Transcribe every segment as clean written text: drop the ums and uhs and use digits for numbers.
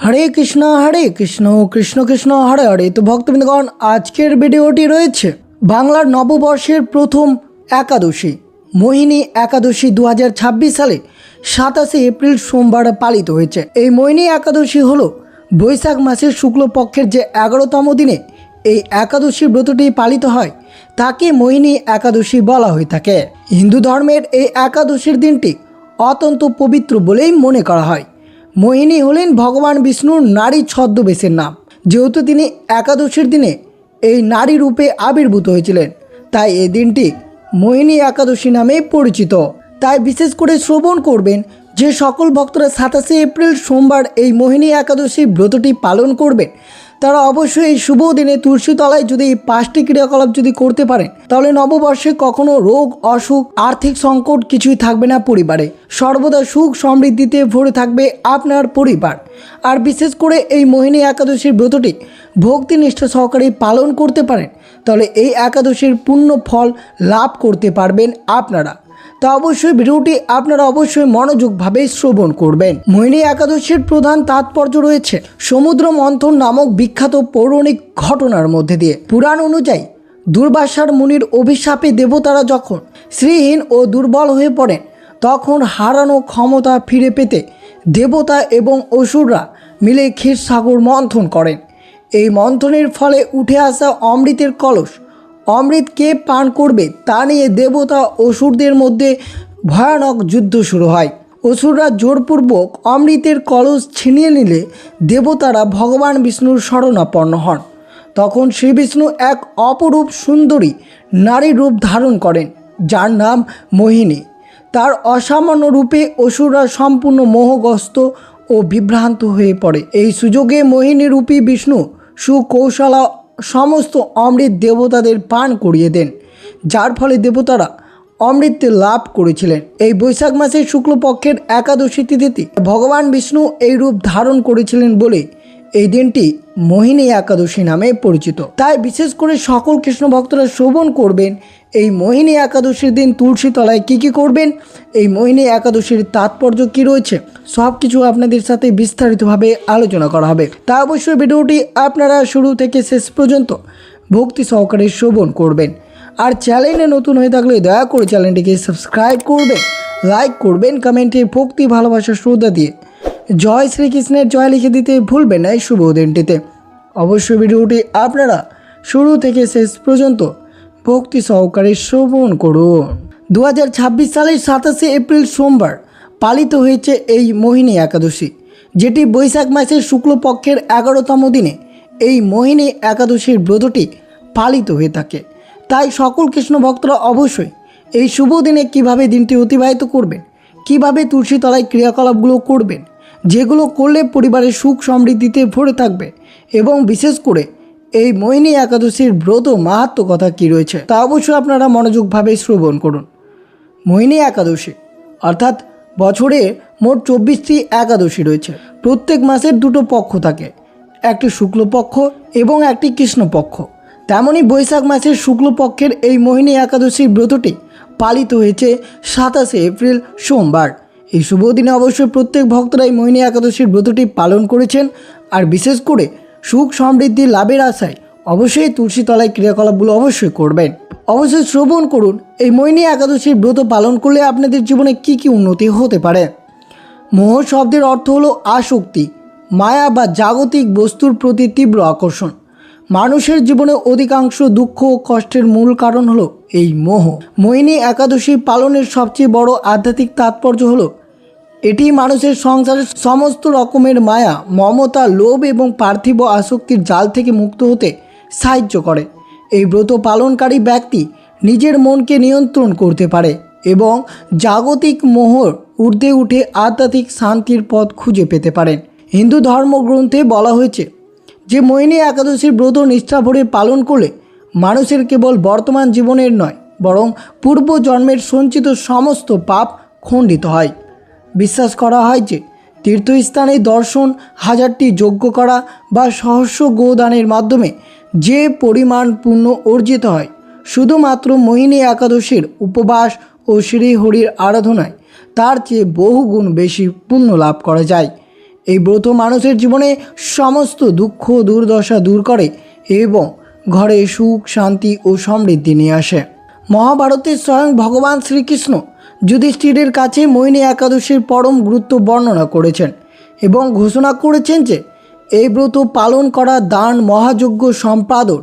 হরে কৃষ্ণ কৃষ্ণ কৃষ্ণ হরে হরে। তো ভক্তবৃন্দগণ, আজকের ভিডিওটি রয়েছে বাংলার নববর্ষের প্রথম একাদশী মোহিনী একাদশী 2026 সালে 27 এপ্রিল সোমবার পালিত হয়েছে। এই মোহিনী একাদশী হলো বৈশাখ মাসের শুক্লপক্ষের যে 11তম দিনে এই একাদশী ব্রতটি পালিত হয় তাকে মোহিনী একাদশী বলা হয়ে থাকে। হিন্দু ধর্মের এই একাদশীর দিনটি অত্যন্ত পবিত্র বলেই মনে করা হয়। মোহিনী হলেন ভগবান বিষ্ণুর নারী ছদ্মবেশের নাম। যেহেতু তিনি একাদশীর দিনে এই নারী রূপে আবির্ভূত হয়েছিলেন, তাই এই দিনটি মোহিনী একাদশী নামে পরিচিত। তাই বিশেষ করে শ্রবণ করবেন যে সকল ভক্তরা 27 এপ্রিল সোমবার এই মোহিনী একাদশী ব্রতটি পালন করবেন, তারা অবশ্যই এই শুভ দিনে তুলসী তলায় যদি এই 5টি ক্রিয়াকলাপ যদি করতে পারেন, তাহলে নববর্ষে কখনো রোগ অসুখ আর্থিক সংকট কিছুই থাকবে না পরিবারে। সর্বদা সুখ সমৃদ্ধিতে ভরে থাকবে আপনার পরিবার। আর বিশেষ করে এই মোহিনী একাদশীর ব্রতটি ভক্তি নিষ্ঠা সহকারে পালন করতে পারেন, তাহলে এই একাদশীর পূর্ণ ফল লাভ করতে পারবেন আপনারা। তা অবশ্যই ভিডিওটি আপনারা অবশ্যই মনোযোগভাবে শ্রবণ করবেন। মোহিনী একাদশীর প্রধান তাৎপর্য রয়েছে সমুদ্র মন্থন নামক বিখ্যাত পৌরাণিক ঘটনার মধ্যে দিয়ে। পুরাণ অনুযায়ী দুর্বাসার মুনির অভিশাপে দেবতারা যখন শ্রীহীন ও দুর্বল হয়ে পড়েন, তখন হারানো ক্ষমতা ফিরে পেতে দেবতা এবং অসুররা মিলে ক্ষীরসাগর মন্থন করেন। এই মন্থনের ফলে উঠে আসা অমৃতের কলস, অমৃত কে পান করবে তা নিয়ে দেবতা অসুরদের মধ্যে ভয়ানক যুদ্ধ শুরু হয়। অসুররা জোরপূর্বক অমৃতের কলস ছিনিয়ে নিলে দেবতারা ভগবান বিষ্ণুর শরণাপন্ন হন। তখন শ্রী বিষ্ণু এক অপরূপ সুন্দরী নারী রূপ ধারণ করেন, যার নাম মোহিনী। তার অসামান্য রূপে অসুররা সম্পূর্ণ মোহগ্রস্ত ও বিভ্রান্ত হয়ে পড়ে। এই সুযোগে মোহিনী রূপী বিষ্ণু সুকৌশলা সমস্ত অমৃত দেবতাদের পান করিয়ে দেন, যার ফলে দেবতারা অমৃত লাভ করেছিলেন। এই বৈশাখ মাসের শুক্লপক্ষের একাদশী তিথিতে ভগবান বিষ্ণু এই রূপ ধারণ করেছিলেন বলে এই দিনটি মোহিনী একাদশী নামে পরিচিত। তাই বিশেষ করে সকল কৃষ্ণ ভক্তরা শ্রবণ করবেন এই মোহিনী একাদশীর দিন তুলসী তলায় কী করবেন, এই মোহিনী একাদশীর তাৎপর্য কী রয়েছে, সব কিছু আপনাদের সাথে বিস্তারিতভাবে আলোচনা করা হবে। তা অবশ্যই ভিডিওটি আপনারা শুরু থেকে শেষ পর্যন্ত ভক্তি সহকারে শ্রবণ করবেন। আর চ্যানেলে নতুন হয়ে থাকলে দয়া করে চ্যানেলটিকে সাবস্ক্রাইব করবেন, লাইক করবেন, কমেন্টে ভক্তি ভালোবাসা শ্রদ্ধা দিয়ে জয় শ্রীকৃষ্ণের জয় লিখে দিতে ভুলবেন না এই শুভ দিনটিতে। অবশ্যই ভিডিওটি আপনারা শুরু থেকে শেষ পর্যন্ত ভক্তি সহকারে শ্রবণ করুন। 2026 সালের 27 এপ্রিল সোমবার পালিত হয়েছে এই মোহিনী একাদশী, যেটি বৈশাখ মাসের শুক্লপক্ষের 11তম দিনে এই মোহিনী একাদশীর ব্রতটি পালিত হয়ে থাকে। তাই সকল কৃষ্ণ ভক্তরা অবশ্যই এই শুভ দিনে কিভাবে দিনটি অতিবাহিত করবেন, কিভাবে তুলসী তলায় ক্রিয়াকলাপগুলো করবেন, যেগুলো করলে পরিবারের সুখ সমৃদ্ধিতে ভরে থাকবে, এবং বিশেষ করে এই মোহিনী একাদশীর ব্রত মাহাত্ম্য কথা কী রয়েছে, তা অবশ্যই আপনারা মনোযোগভাবে শ্রবণ করুন। মোহিনী একাদশী অর্থাৎ বছরে মোট 24টি একাদশী রয়েছে। প্রত্যেক মাসের দুটো পক্ষ থাকে, একটি শুক্লপক্ষ এবং একটি কৃষ্ণপক্ষ। তেমনই বৈশাখ মাসের শুক্লপক্ষের এই মোহিনী একাদশীর ব্রতটি পালিত হয়েছে 27 এপ্রিল সোমবার। এই শুভ দিনে অবশ্যই প্রত্যেক ভক্তরা এই মোহিনী একাদশীর ব্রতটি পালন করেছেন। আর বিশেষ করে সুখ সমৃদ্ধি লাভের আশায় অবশ্যই তুলসী তলায় ক্রিয়াকলাপগুলো অবশ্যই করবেন। অবশ্যই শ্রবণ করুন এই মোহিনী একাদশীর ব্রত পালন করলে আপনাদের জীবনে কি কি উন্নতি হতে পারে। মোহ শব্দের অর্থ হলো আসক্তি, মায়া বা জাগতিক বস্তুর প্রতি তীব্র আকর্ষণ। মানুষের জীবনে অধিকাংশ দুঃখ ও কষ্টের মূল কারণ হলো এই মোহ। মোহিনী একাদশী পালনের সবচেয়ে বড় আধ্যাত্মিক তাৎপর্য হলো এটি মানুষের সংসারের সমস্ত রকমের মায়া, মমতা, লোভ এবং পার্থিব আসক্তির জাল থেকে মুক্ত হতে সাহায্য করে। এই ব্রত পালনকারী ব্যক্তি নিজের মনকে নিয়ন্ত্রণ করতে পারে এবং জাগতিক মোহর ঊর্ধ্বে উঠে আধ্যাত্মিক শান্তির পথ খুঁজে পেতে পারেন। হিন্দু ধর্মগ্রন্থে বলা হয়েছে যে মোহিনী একাদশীর ব্রত নিষ্ঠা ভরে পালন করলে মানুষের কেবল বর্তমান জীবনের নয়, বরং পূর্ব জন্মের সঞ্চিত সমস্ত পাপ খণ্ডিত হয়। বিশ্বাস করা হয় যে তীর্থস্থানে দর্শন, 1000টি যজ্ঞ করা বা সহস্র গোদানের মাধ্যমে যে পরিমাণ পুণ্য অর্জিত হয়, শুধুমাত্র মোহিনী একাদশীর উপবাস ও শ্রীহরির আরাধনায় তার চেয়ে বহুগুণ বেশি পুণ্য লাভ করা যায়। এই ব্রত মানুষের জীবনে সমস্ত দুঃখ দুর্দশা দূর করে এবং ঘরে সুখ শান্তি ও সমৃদ্ধি নিয়ে আসে। মহাভারতে স্বয়ং ভগবান শ্রীকৃষ্ণ যুধিষ্ঠিরের কাছে মোহিনী একাদশীর পরম গুরুত্ব বর্ণনা করেছেন এবং ঘোষণা করেছেন যে এই ব্রত পালন করা দান মহাযজ্ঞ সম্পাদন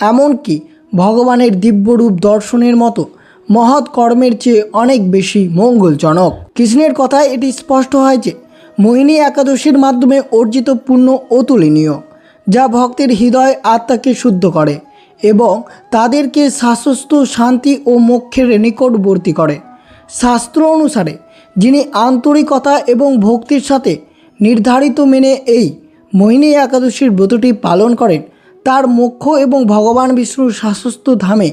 এমনকি ভগবানের দিব্যরূপ দর্শনের মতো মহৎ কর্মের চেয়ে অনেক বেশি মঙ্গলজনক। কৃষ্ণের কথায় এটি স্পষ্ট হয় যে মোহিনী একাদশীর মাধ্যমে অর্জিত পুণ্য অতুলনীয়, যা ভক্তের হৃদয় আত্মাকে শুদ্ধ করে এবং তাদেরকে শাশ্বত শান্তি ও মোক্ষের নিকটবর্তী করে। শাস্ত্র অনুসারে যিনি আন্তরিকতা এবং ভক্তির সাথে নির্ধারিত মেনে এই মোহিনী একাদশীর ব্রতটি পালন করেন তার মোক্ষ এবং ভগবান বিষ্ণুর শাশ্বত ধামে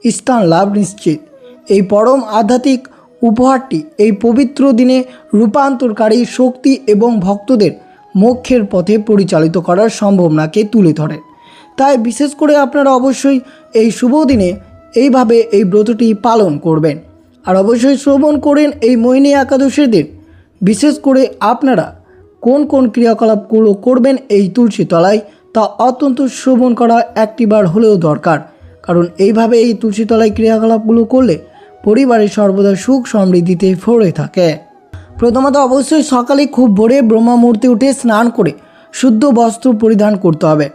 স্থান লাভ নিশ্চিত। এই পরম আধ্যাত্মিক উপহারটি এই পবিত্র দিনে রূপান্তরকারী শক্তি এবং ভক্তদের মোক্ষের পথে পরিচালিত করার সম্ভাবনাকে তুলে ধরে। তাই বিশেষ করে আপনারা অবশ্যই এই শুভ দিনে এইভাবে এই ব্রতটি পালন করবেন। আর অবশ্যই শ্রবণ করেন এই মোহিনী একাদশীর দিন বিশেষ করে আপনারা কোন কোন ক্রিয়াকলাপগুলো করবেন এই তুলসী তলায়, তা অত্যন্ত শ্রবণ করা একটিবার হলেও দরকার। কারণ এইভাবে এই তুলসী তলায় ক্রিয়াকলাপগুলো করলে পরিবারে সর্বদা সুখ সমৃদ্ধিতে ভরে থাকে। প্রথমত অবশ্যই সকালে খুব ভোরে ব্রহ্ম মুহূর্তে উঠে স্নান করে শুদ্ধ বস্ত্র পরিধান করতে হবে।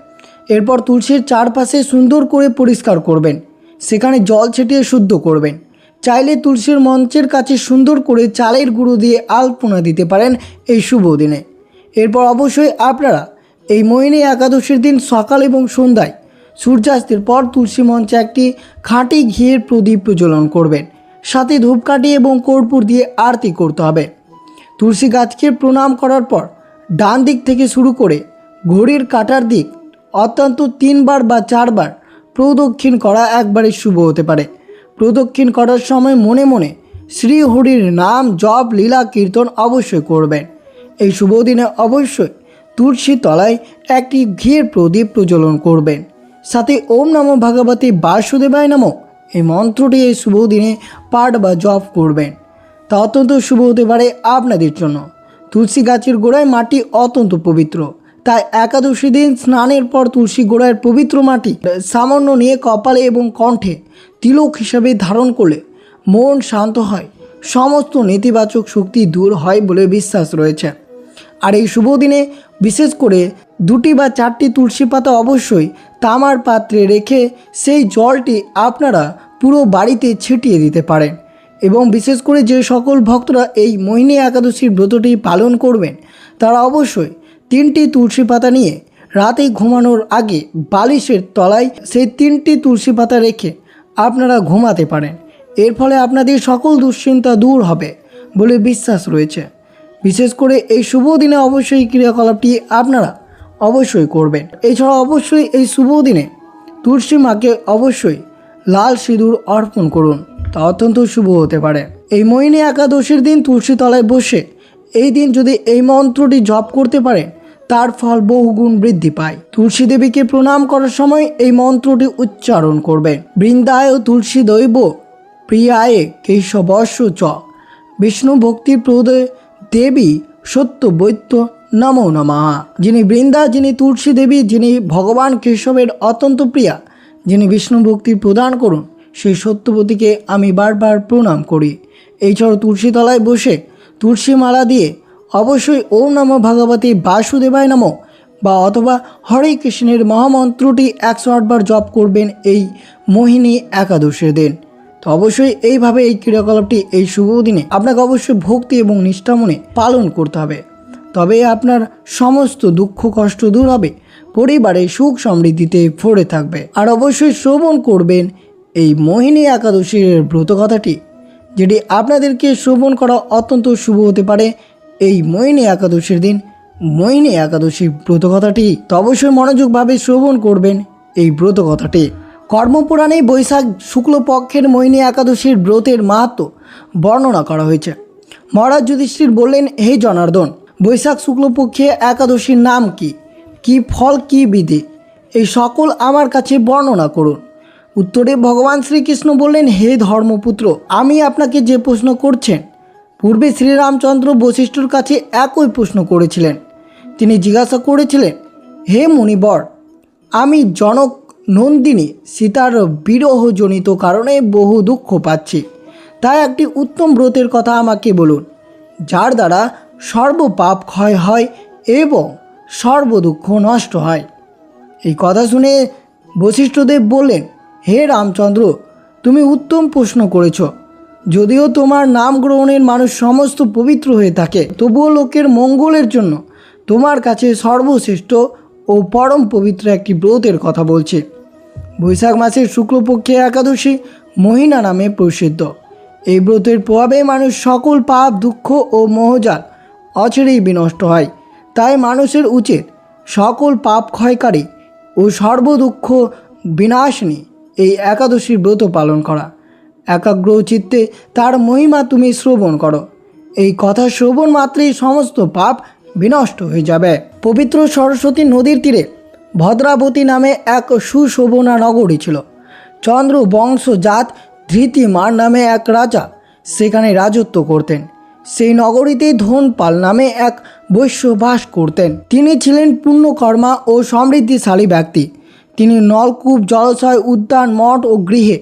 এরপর তুলসীর চারপাশে সুন্দর করে পরিষ্কার করবেন, সেখানে জল ছিটিয়ে শুদ্ধ করবেন। চাইলে তুলসীর মঞ্চের কাছে সুন্দর করে চালের গুঁড়ো দিয়ে আলপনা দিতে পারেন এই শুভ দিনে। এরপর অবশ্যই আপনারা এই মোহিনী একাদশীর দিন সকাল এবং সন্ধ্যায় সূর্যাস্তের পর তুলসী মঞ্চে একটি খাঁটি ঘিয়ের প্রদীপ প্রজ্বলন করবেন, সাথে ধূপকাঠি এবং কর্পূর দিয়ে আরতি করতে হবে। তুলসী গাছকে প্রণাম করার পর ডান দিক থেকে শুরু করে ঘড়ির কাঁটার দিক অত্যন্ত 3 বার বা 4 বার প্রদক্ষিণ করা একবারে শুভ হতে পারে। প্রদক্ষিণ করার সময় মনে মনে শ্রীহরির নাম জপ লীলা কীর্তন অবশ্যই করবেন। এই শুভ দিনে অবশ্যই তুলসী তলায় একটি ঘিয়ের প্রদীপ প্রজ্বলন করবেন, সাথে ওম নমো ভগবতে বাসুদেবায় নমঃ এই মন্ত্রটি এই শুভ দিনে পাঠ বা জপ করবেন। তা অত্যন্ত শুভ হতে পারে আপনাদের জন্য। তুলসী গাছের গোড়ায় মাটি অত্যন্ত পবিত্র, তাই একাদশী দিন স্নানের পর তুলসী গোড়ায় পবিত্র মাটি সামান্য নিয়ে কপালে এবং কণ্ঠে তিলক হিসাবে ধারণ করলে মন শান্ত হয়, সমস্ত নেতিবাচক শক্তি দূর হয় বলে বিশ্বাস রয়েছে। আর এই শুভ দিনে বিশেষ করে 2টি বা 4টি তুলসী পাতা অবশ্যই তামার পাত্রে রেখে সেই জলটি আপনারা পুরো বাড়িতে ছিটিয়ে দিতে পারেন। এবং বিশেষ করে যে সকল ভক্তরা এই মোহিনী একাদশীর ব্রতটি পালন করবেন তারা অবশ্যই 3টি তুলসী পাতা নিয়ে রাতে ঘুমানোর আগে বালিশের তলায় সেই 3টি তুলসী পাতা রেখে আপনারা ঘুমাতে পারেন। এর ফলে আপনাদের সকল দুশ্চিন্তা দূর হবে বলে বিশ্বাস রয়েছে। বিশেষ করে এই শুভ দিনে অবশ্যই ক্রিয়াকলাপটি আপনারা অবশ্যই করবেন। এছাড়া অবশ্যই এই শুভ দিনে তুলসী মাকে অবশ্যই লাল সিঁদুর অর্পণ করুন, তা অত্যন্ত শুভ হতে পারে। এই মোহিনী একাদশীর দিন তুলসী তলায় বসে এই দিন যদি এই মন্ত্রটি জপ করতে পারেন তার ফল বহুগুণ বৃদ্ধি পায়। তুলসী দেবীকে প্রণাম করার সময় এই মন্ত্রটি উচ্চারণ করবেন। বৃন্দায় তুলসী দৈব প্রিয়ায় কেশবস্য চ বিষ্ণু ভক্তি প্রদয় দেবী সত্য বৈত্য নমো নমঃ। যিনি বৃন্দা, যিনি তুলসী দেবী, যিনি ভগবান কেশবের অত্যন্ত প্রিয়া, যিনি বিষ্ণু ভক্তি প্রদান করুন, সেই সত্যবতীকে আমি বারবার প্রণাম করি। এছাড়াও তুলসী তলায় বসে তুলসী মালা দিয়ে অবশ্যই ওম নমো ভগবতে বাসুদেবায় নমঃ বা অথবা হরে কৃষ্ণের মহামন্ত্রটি 108 বার জপ করবেন এই মোহিনী একাদশীর দিন। তো অবশ্যই এইভাবে এই ক্রিয়াকলাপটি এই শুভ দিনে আপনাকে অবশ্যই ভক্তি এবং নিষ্ঠা মনে পালন করতে হবে, তবে আপনার সমস্ত দুঃখ কষ্ট দূর হবে, পরিবারে সুখ সমৃদ্ধিতে ভরে থাকবে। আর অবশ্যই শ্রবণ করবেন এই মোহিনী একাদশীর ব্রতকথাটি, যেটি আপনাদেরকে শ্রবণ করা অত্যন্ত শুভ হতে পারে এই মোহিনী একাদশীর দিন। মোহিনী একাদশী ব্রতকথাটি তো অবশ্যই মনোযোগভাবে শ্রবণ করবেন এই ব্রতকথাটি। কর্মপুরাণে বৈশাখ শুক্লপক্ষের মোহিনী একাদশীর ব্রতের মাহাত্ম্য বর্ণনা করা হয়েছে। মহারাজ যুধিষ্ঠির বললেন, হে জনার্দন, বৈশাখ শুক্লপক্ষে একাদশীর নাম কি, কি ফল, কি বিধি, এই সকল আমার কাছে বর্ণনা করুন। উত্তরে ভগবান শ্রীকৃষ্ণ বললেন, হে ধর্মপুত্র, আমি আপনাকে যে প্রশ্ন করছেন পূর্বে শ্রীরামচন্দ্র বশিষ্ঠর কাছে একই প্রশ্ন করেছিলেন। তিনি জিজ্ঞাসা করেছিলেন, হে মুনিবর, আমি জনক নন্দিনী সীতার বিরহজনিত কারণে বহু দুঃখ পাচ্ছি, তাই একটি উত্তম ব্রতের কথা আমাকে বলুন, যার দ্বারা সর্বপাপ ক্ষয় হয় এবং সর্বদুঃখ নষ্ট হয়। এই কথা শুনে বশিষ্ঠদেব বললেন, হে রামচন্দ্র, তুমি উত্তম প্রশ্ন করেছ। যদিও তোমার নাম গ্রহণের মানুষ সমস্ত পবিত্র হয়ে থাকে, তবুও লোকের মঙ্গলের জন্য তোমার কাছে সর্বশ্রেষ্ঠ ও পরম পবিত্র একটি ব্রতের কথা বলছি। বৈশাখ মাসের শুক্লপক্ষে একাদশী মোহিনা নামে প্রসিদ্ধ। এই ব্রতের প্রভাবে মানুষ সকল পাপ, দুঃখ ও মোহজাল অচিরেই বিনষ্ট হয়। তাই মানুষের উচিত সকল পাপ ক্ষয়কারী ও সর্বদুঃখ বিনাশিনী এই একাদশীর ব্রত পালন করা। একাগ্র চিত্তে তার মহিমা তুমি শ্রবণ করো। এই কথা শ্রবণ মাত্রেই সমস্ত পাপ বিনষ্ট হয়ে যাবে। পবিত্র সরস্বতী নদীর তীরে ভদ্রাবতী নামে এক সুশোভনা নগরী ছিল। চন্দ্র বংশজাত ধৃতিমান নামে এক রাজা সেখানে রাজত্ব করতেন। সেই নগরীতেই ধনপাল নামে এক বৈশ্য বাস করতেন। তিনি ছিলেন পুণ্যকর্মা ও সমৃদ্ধিশালী ব্যক্তি। তিনি নলকূপ, জলাশয়, উদ্যান, মঠ ও গৃহে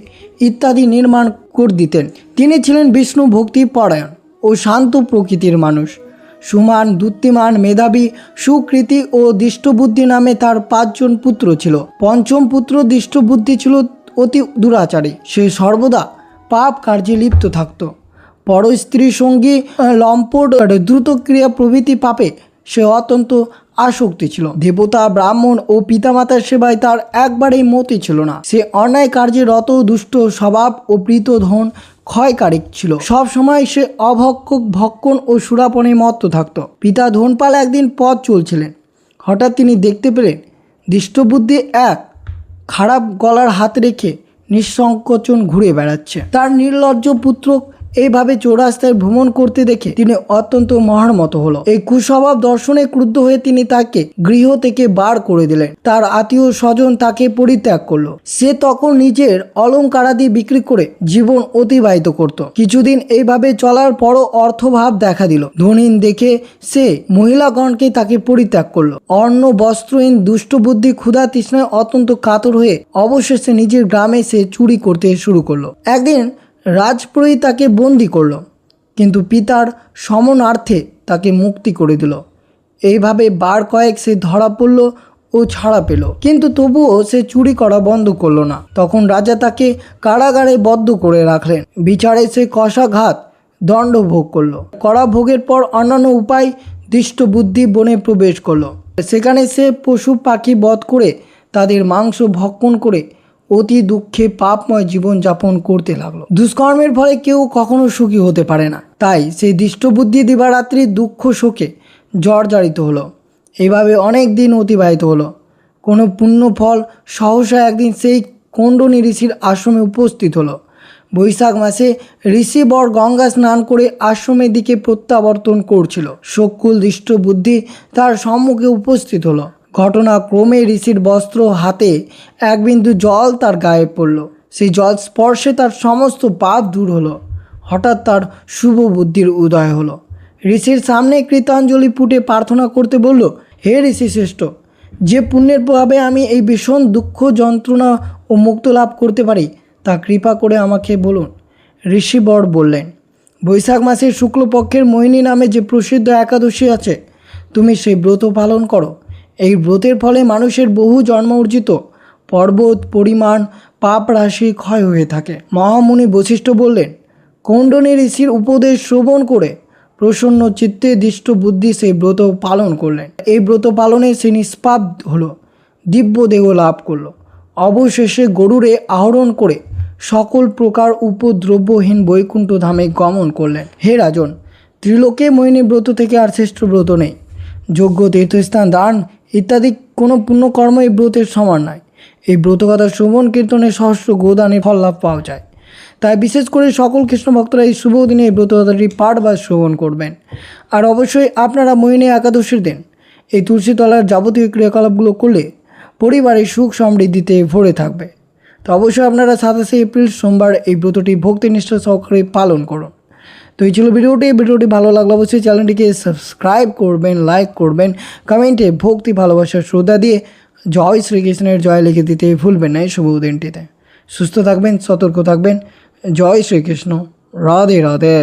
ইত্যাদি নির্মাণ করে দিতেন। তিনি ছিলেন বিষ্ণু ভক্তি পরায়ণ ও শান্ত প্রকৃতির মানুষ। সুমান, দ্যুতিমান, মেধাবী, সুকৃতি ও দৃষ্টবুদ্ধি নামে তার 5 জন পুত্র ছিল। পঞ্চম পুত্র দৃষ্টবুদ্ধি ছিল অতি দুরাচারী। সে সর্বদা পাপ কার্যে লিপ্ত থাকত। পর স্ত্রী সঙ্গী, লম্পট, দ্রুত ক্রিয়া প্রভৃতি পাপে সে অত্যন্ত আসক্তি ছিল। দেবতা, ব্রাহ্মণ ও পিতামাতার সেবায় তার একবারেই মতি ছিল না। সে অন্যায় কার্যে রত, দুষ্ট স্বভাব ও প্রীত ধন ক্ষয়কারী ছিল। সব সময় সে অভক্ষক, ভক্ষণ ও সুরাপনে মত্ত থাকত। পিতা ধনপাল একদিন পথ চলছিলেন। হঠাৎ তিনি দেখতে পেলেন দৃষ্টবুদ্ধি এক খারাপ গলার হাত রেখে নিঃসংকোচন ঘুরে বেড়াচ্ছে। তার নির্লজ্জ পুত্র এইভাবে চৌরাস্তায় ভ্রমণ করতে দেখে তিনি অত্যন্ত মহার্মত হলো। এই কুস্বভাব দর্শনে ক্রুদ্ধ হয়ে তিনি তাকে গৃহ থেকে বার করে দিলেন। তার আত্মীয় স্বজন তাকে পরিত্যাগ করলো। সে তখন নিজের অলঙ্কারাদি বিক্রি করে জীবন অতিবাহিত করত। কিছুদিন এইভাবে চলার পরও অর্থভাব দেখা দিল। ধনীন দেখে সে মহিলাগণকে তাকে পরিত্যাগ করলো। অন্ন বস্ত্রহীন দুষ্টবুদ্ধি ক্ষুধা তৃষ্ণায় অত্যন্ত কাতর হয়ে অবশেষে নিজের গ্রামে সে চুরি করতে শুরু করলো। একদিন রাজপ্রহরী তাকে বন্দি করল, কিন্তু পিতার সমনার্থে তাকে মুক্তি করে দিল। এইভাবে বার কয়েক সে ধরা পড়ল ও ছাড়া পেল, কিন্তু তবুও সে চুরি করা বন্ধ করলো না। তখন রাজা তাকে কারাগারে বদ্ধ করে রাখলেন। বিচারে সে কষাঘাত দণ্ড ভোগ করলো। কড়া ভোগের পর অন্যান্য উপায় দৃষ্টবুদ্ধি বনে প্রবেশ করলো। সেখানে সে পশু পাখি বধ করে তাদের মাংস ভক্ষণ করে অতি দুঃখে পাপময় জীবনযাপন করতে লাগলো। দুষ্কর্মের ফলে কেউ কখনো সুখী হতে পারে না। তাই সেই দৃষ্টবুদ্ধি দিবারাত্রি দুঃখ শোকে জর্জরিত হলো। এইভাবে অনেক দিন অতিবাহিত হলো। কোনো পুণ্য ফল সহসা একদিন সেই কৌণ্ডনী ঋষির আশ্রমে উপস্থিত হলো। বৈশাখ মাসে ঋষিবর গঙ্গা স্নান করে আশ্রমের দিকে প্রত্যাবর্তন করছিল। শোককুল দৃষ্টবুদ্ধি তার সম্মুখে উপস্থিত হলো। ঘটনাক্রমে ঋষির বস্ত্র হাতে এক বিন্দু জল তার গায়ে পড়ল। সেই জল স্পর্শে তার সমস্ত পাপ দূর হলো। হঠাৎ তার শুভ বুদ্ধির উদয় হলো। ঋষির সামনে কৃতাঞ্জলি পুটে প্রার্থনা করতে বলল, হে ঋষি শ্রেষ্ঠ, যে পুণ্যের প্রভাবে আমি এই ভীষণ দুঃখ যন্ত্রণা ও মুক্ত লাভ করতে পারি তা কৃপা করে আমাকে বলুন। ঋষিবর বললেন, বৈশাখ মাসের শুক্লপক্ষের মোহিনী নামে যে প্রসিদ্ধ একাদশী আছে, তুমি সেই ব্রত পালন করো। এই ব্রতের ফলে মানুষের বহু জন্ম অর্জিত পর্বত পরিমাণ পাপ রাশি ক্ষয় হয়ে থাকে। মহামুনি বশিষ্ঠ বললেন, কৌণ্ডনী ঋষির উপদেশ শ্রবণ করে প্রসন্ন চিত্তে দৃষ্ট বুদ্ধি সেই ব্রত পালন করলেন। এই ব্রত পালনে সে নিষ্পাপ হলো, দিব্য দেহ লাভ করলো। অবশেষে গরুরে আহরণ করে সকল প্রকার উপদ্রব্যহীন বৈকুণ্ঠ ধামে গমন করলেন। হে রাজন, ত্রিলোকে মোহিনী ব্রত থেকে আর শ্রেষ্ঠ ব্রত নেই। যজ্ঞ, তীর্থস্থান, দান ইত্যাদি কোনো পুণ্যকর্ম এই ব্রতের সমান নয়। এই ব্রতকথা শ্রবণ কীর্তনে সহস্র গোদানের ফল লাভ পাওয়া যায়। তাই বিশেষ করে সকল কৃষ্ণ ভক্তরা এই শুভ দিনে এই ব্রতকথাটি পাঠ বা শ্রবণ করবেন। আর অবশ্যই আপনারা মোহিনী একাদশীর দিন এই তুলসীতলার যাবতীয় ক্রিয়াকলাপগুলো করলে পরিবারের সুখ সমৃদ্ধিতে ভরে থাকবে। তো অবশ্যই আপনারা 27 এপ্রিল সোমবার এই ব্রতটি ভক্তিনিষ্ঠা সহকারে পালন করুন। তো এই ছিল ভিডিওটি ভালো লাগলে অবশ্যই চ্যানেলটিকে সাবস্ক্রাইব করবেন, লাইক করবেন, কমেন্টে ভক্তি ভালোবাসার শ্রদ্ধা দিয়ে জয় শ্রীকৃষ্ণের জয় লিখে দিতে ভুলবেন না এই শুভ দিনটিতে। সুস্থ থাকবেন, সতর্ক থাকবেন। জয় শ্রীকৃষ্ণ, রাধে রাধে।